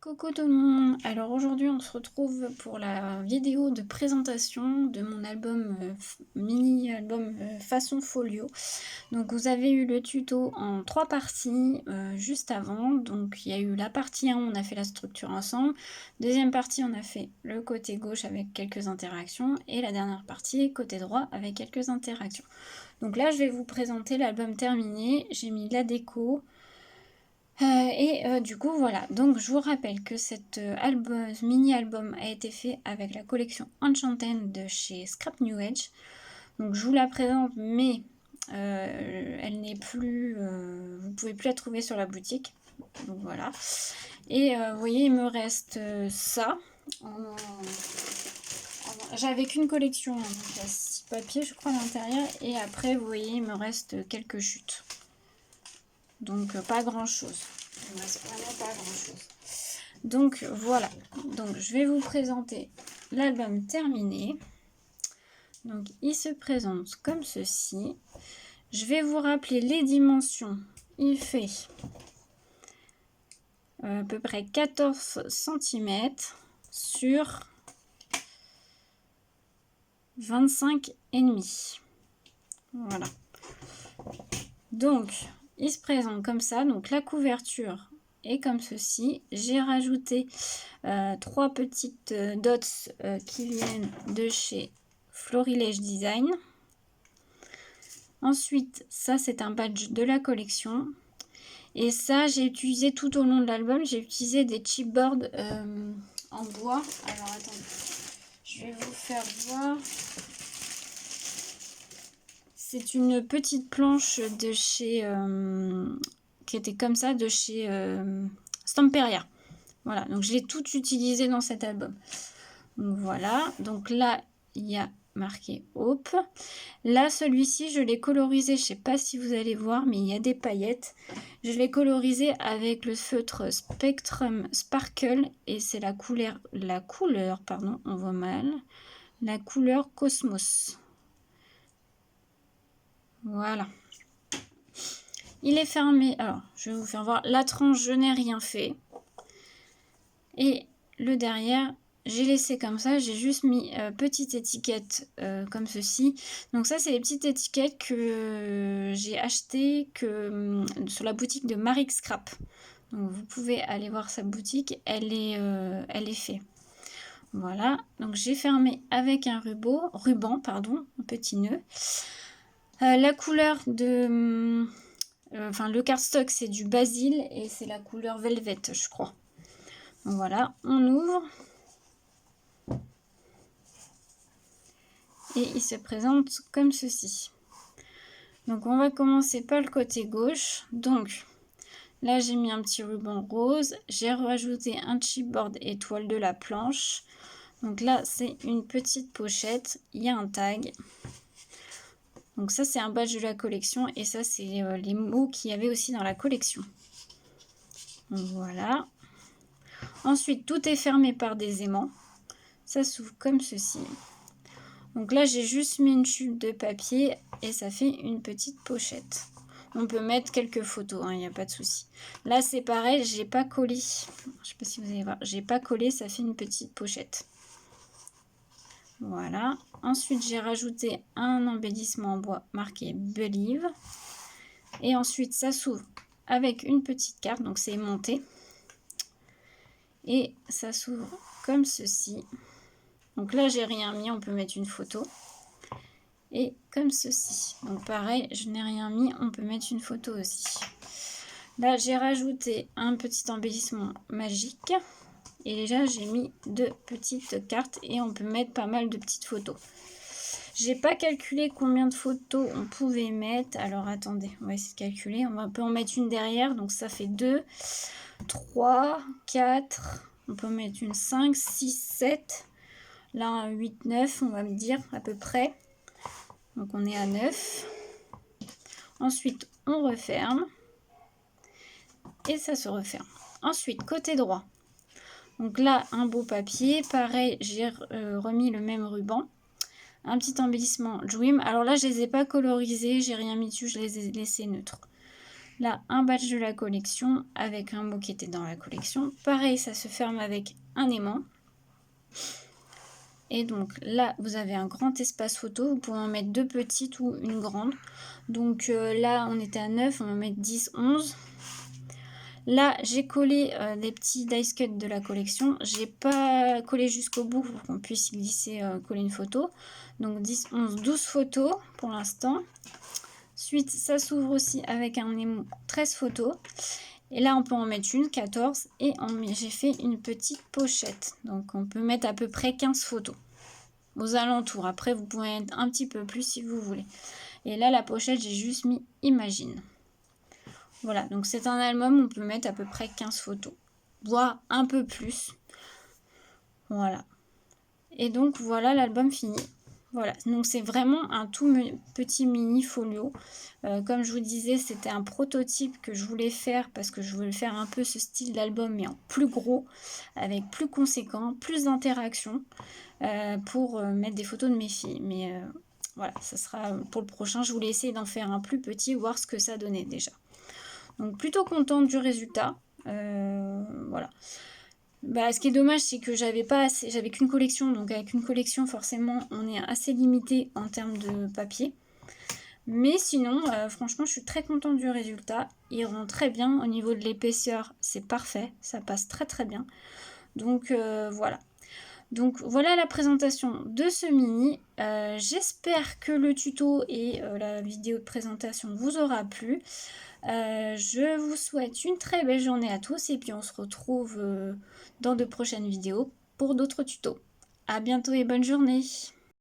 Coucou tout le monde, alors aujourd'hui on se retrouve pour la vidéo de présentation de mon album, mini-album façon folio. Donc vous avez eu le tuto en 3 parties juste avant, donc il y a eu la partie 1 où on a fait la structure ensemble, deuxième partie on a fait le côté gauche avec quelques interactions, et la dernière partie côté droit avec quelques interactions. Donc là je vais vous présenter l'album terminé, j'ai mis la déco. Du coup voilà, donc je vous rappelle que cet mini-album a été fait avec la collection Enchanted de chez Scrap New Age. Donc je vous la présente, mais elle n'est plus, vous pouvez plus la trouver sur la boutique. Donc voilà. Et vous voyez, il me reste ça. J'avais qu'une collection, hein, donc il y a 6 papiers je crois à l'intérieur. Et après vous voyez, il me reste quelques chutes. Donc pas grand chose. Il me reste vraiment pas grand chose. Donc voilà. Donc je vais vous présenter l'album terminé. Donc il se présente comme ceci. Je vais vous rappeler les dimensions. Il fait à peu près 14 cm sur 25,5. Voilà. Donc il se présente comme ça, donc la couverture est comme ceci. J'ai rajouté 3 petites dots qui viennent de chez Florilège Design. Ensuite, ça c'est un badge de la collection. Et ça j'ai utilisé tout au long de l'album, j'ai utilisé des chipboards en bois. Alors attendez, je vais vous faire voir. C'est une petite planche de chez qui était comme ça, de chez Stamperia. Voilà, donc je l'ai tout utilisé dans cet album. Donc voilà, donc là il y a marqué Hope. Là celui-ci je l'ai colorisé, je ne sais pas si vous allez voir, mais il y a des paillettes. Je l'ai colorisé avec le feutre Spectrum Sparkle et c'est la couleur, pardon, on voit mal, la couleur Cosmos. Voilà. Il est fermé. Alors, je vais vous faire voir. La tranche, je n'ai rien fait. Et le derrière, j'ai laissé comme ça. J'ai juste mis petite étiquette comme ceci. Donc ça, c'est les petites étiquettes que j'ai achetées sur la boutique de Marix Scrap. Donc vous pouvez aller voir sa boutique. Elle est faite. Voilà. Donc j'ai fermé avec un ruban, pardon, un petit nœud. La couleur de... le cardstock c'est du basil et c'est la couleur velvet je crois. Donc voilà, on ouvre. Et il se présente comme ceci. Donc on va commencer par le côté gauche. Donc là j'ai mis un petit ruban rose. J'ai rajouté un chipboard étoile de la planche. Donc là c'est une petite pochette. Il y a un tag. Donc ça c'est un badge de la collection et ça c'est les mots qu'il y avait aussi dans la collection. Donc voilà. Ensuite tout est fermé par des aimants. Ça s'ouvre comme ceci. Donc là j'ai juste mis une chute de papier et ça fait une petite pochette. On peut mettre quelques photos, il n'y a pas de souci. Là c'est pareil, j'ai pas collé. Je sais pas si vous allez voir, j'ai pas collé, ça fait une petite pochette. Voilà. Ensuite, j'ai rajouté un embellissement en bois marqué Believe. Et ensuite, ça s'ouvre avec une petite carte. Donc, c'est monté. Et ça s'ouvre comme ceci. Donc là, j'ai rien mis. On peut mettre une photo. Et comme ceci. Donc, pareil, je n'ai rien mis. On peut mettre une photo aussi. Là, j'ai rajouté un petit embellissement magique. Et déjà, j'ai mis 2 petites cartes et on peut mettre pas mal de petites photos. J'ai pas calculé combien de photos on pouvait mettre. Alors, attendez, on va essayer de calculer. On peut en mettre une derrière. Donc, ça fait 2, 3, 4. On peut en mettre une 5, 6, 7. Là, un 8, 9, on va me dire à peu près. Donc, on est à 9. Ensuite, on referme. Et ça se referme. Ensuite, côté droit. Donc là, un beau papier. Pareil, j'ai remis le même ruban. Un petit embellissement Dream. Alors là, je ne les ai pas colorisés. J'ai rien mis dessus. Je les ai laissés neutres. Là, un badge de la collection avec un mot qui était dans la collection. Pareil, ça se ferme avec un aimant. Et donc là, vous avez un grand espace photo. Vous pouvez en mettre 2 petites ou une grande. Donc là, on était à 9, on va mettre 10, 11. Là, j'ai collé des petits dice cut de la collection. J'ai pas collé jusqu'au bout pour qu'on puisse y glisser, coller une photo. Donc 10, 11, 12 photos pour l'instant. Ensuite, ça s'ouvre aussi avec un émoi 13 photos. Et là, on peut en mettre une, 14. Et j'ai fait une petite pochette. Donc, on peut mettre à peu près 15 photos aux alentours. Après, vous pouvez mettre un petit peu plus si vous voulez. Et là, la pochette, j'ai juste mis Imagine. Voilà, donc c'est un album, on peut mettre à peu près 15 photos, voire un peu plus. Voilà. Et donc, voilà l'album fini. Voilà, donc c'est vraiment un tout petit mini folio. Comme je vous disais, c'était un prototype que je voulais faire parce que je voulais faire un peu ce style d'album, mais en plus gros, avec plus conséquent, plus d'interaction, pour mettre des photos de mes filles. Mais voilà, ça sera pour le prochain. Je voulais essayer d'en faire un plus petit, voir ce que ça donnait déjà. Donc plutôt contente du résultat. Voilà. Bah, ce qui est dommage, c'est que j'avais qu'une collection. Donc avec une collection, forcément, on est assez limité en termes de papier. Mais sinon, franchement, je suis très contente du résultat. Il rend très bien. Au niveau de l'épaisseur, c'est parfait. Ça passe très très bien. Donc voilà. Donc voilà la présentation de ce mini. J'espère que le tuto et la vidéo de présentation vous aura plu. Je vous souhaite une très belle journée à tous et puis on se retrouve dans de prochaines vidéos pour d'autres tutos. À bientôt et bonne journée!